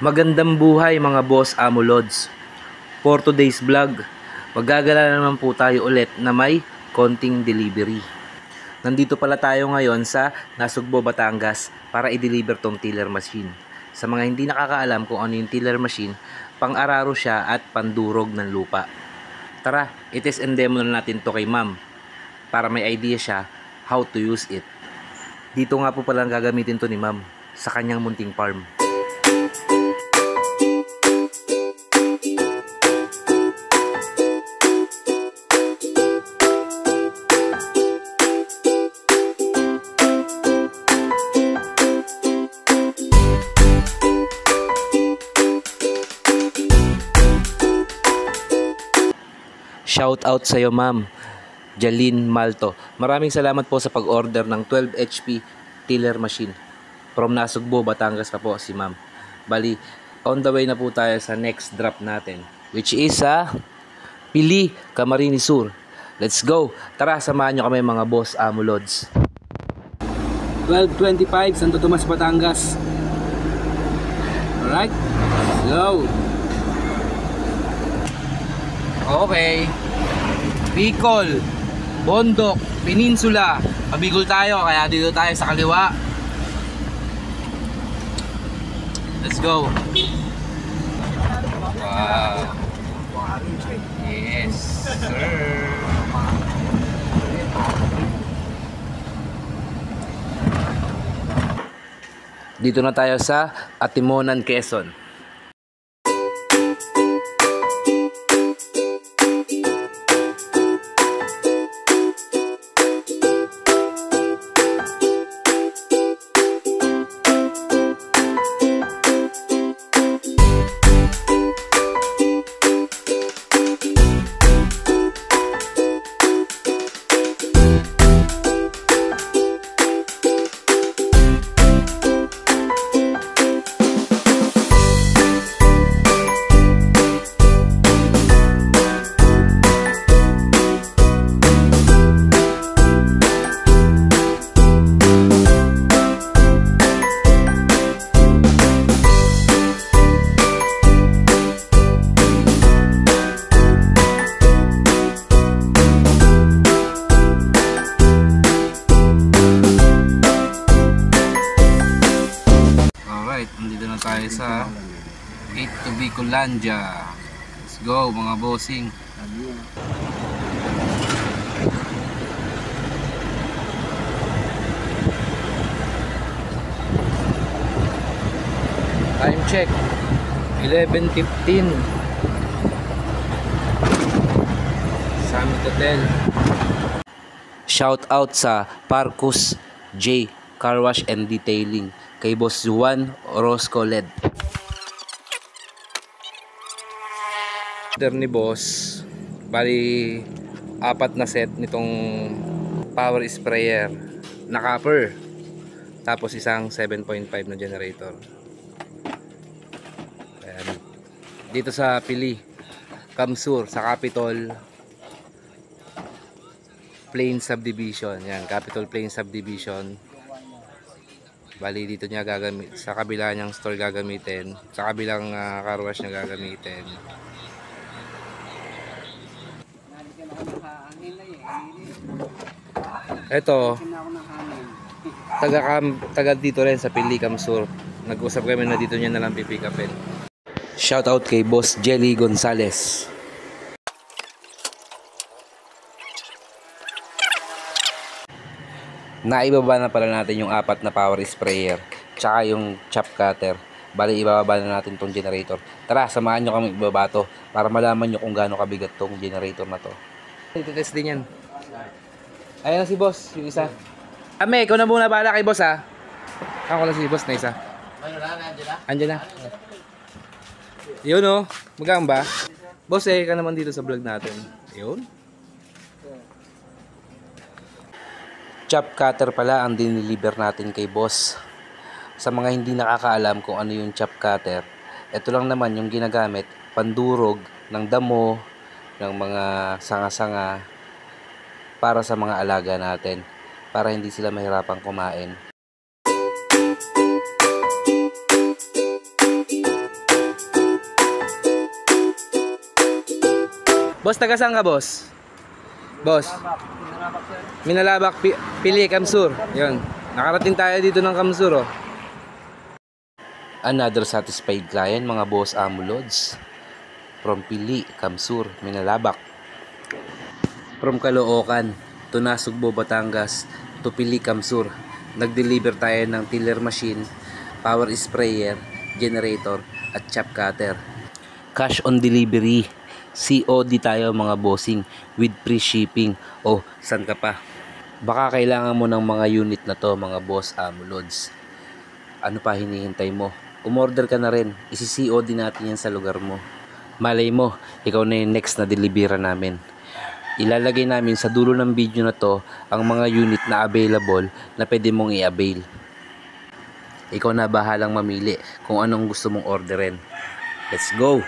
Magandang buhay mga boss Amo Lods. For today's vlog, magagala naman po tayo ulit na may konting delivery. Nandito pala tayo ngayon sa Nasugbo, Batangas para i-deliver tong tiller machine. Sa mga hindi nakakaalam kung ano yung tiller machine, pang-araro siya at pandurog ng lupa. Tara, i-test and demo na natin to kay ma'am para may idea siya how to use it. Dito nga po pala gagamitin to ni ma'am sa kanyang munting farm. Shout out sa iyo ma'am, Jalyn Malto. Maraming salamat po sa pag-order ng 12 HP tiller machine. From Nasugbo, Batangas pa po si ma'am. Bali, on the way na po tayo sa next drop natin, which is sa Pili, Camarines Sur. Let's go! Tara, samahan nyo kami mga boss Amo Lods. 12:25, Santo Tomas, Batangas. Alright, let's go! Okay. Bicol, Bondok, Peninsula. Pabigol tayo, kaya dito tayo sa kaliwa. Let's go. Wow. Yes, sir. Dito na tayo sa Atimonan, Quezon. Nandito na tayo sa 8 to Bicolandia. Let's go mga bossing. Time check 11:15. Summit Hotel. Shout out sa Parkus J Car Wash and Detailing kay Boss Juan Orozco LED. Order ni Boss, bali 4 na set nitong power sprayer na copper, tapos isang 7.5 na generator. Ayan. Dito sa Pili, Camsur, sa Capitol Plain Subdivision. Yan, Capitol Plain Subdivision. Bali dito niya gagamit, sa kabila niyang store gagamitin, sa kabilang car wash niya gagamitin. Ito, taga dito rin sa Pili, Camsur. Nag-usap kami na dito niya na lang pipick upin. Shout out kay Boss Jelly Gonzales. Naibaba na pala natin yung 4 na power sprayer tsaka yung chop cutter. Bali ibababa na natin tong generator. Tara, samahan nyo kami ibaba to para malaman nyo kung gaano kabigat tong generator na to. Ito-test din yan. Ayan na si boss, yung isa. Ame, ikaw na muna bahala kay boss ha. Ako lang si boss na isa. Andiyan na. Yun o, magaan ba? Boss ka naman dito sa vlog natin. Yun. Chop cutter pala ang diniliver natin kay boss. Sa mga hindi nakakaalam kung ano yung chop cutter, ito lang naman yung ginagamit pandurog ng damo, ng mga sanga-sanga para sa mga alaga natin, para hindi sila mahirapang kumain. Boss, taga saan ka, boss? Boss. Minalabak, Pili, Kamsur. Yun. Nakarating tayo dito ng Kamsur, oh. Another satisfied client, mga boss amo lods. From Pili, Kamsur, Minalabak. From Caloocan to Nasugbo, Batangas to Pili, Kamsur. Nag-deliver tayo ng tiller machine, power sprayer, generator, at chop cutter. Cash on delivery. COD tayo mga bossing with free shipping. O, san ka pa? Baka kailangan mo ng mga unit na to, mga boss amo lods. Ano pa hinihintay mo? Umorder ka na rin. Isi-COD natin yan sa lugar mo. Malay mo, ikaw na yung next na deliveran namin. Ilalagay namin sa dulo ng video na to ang mga unit na available na pwede mong i-avail. Ikaw na bahalang mamili kung anong gusto mong orderin. Let's go!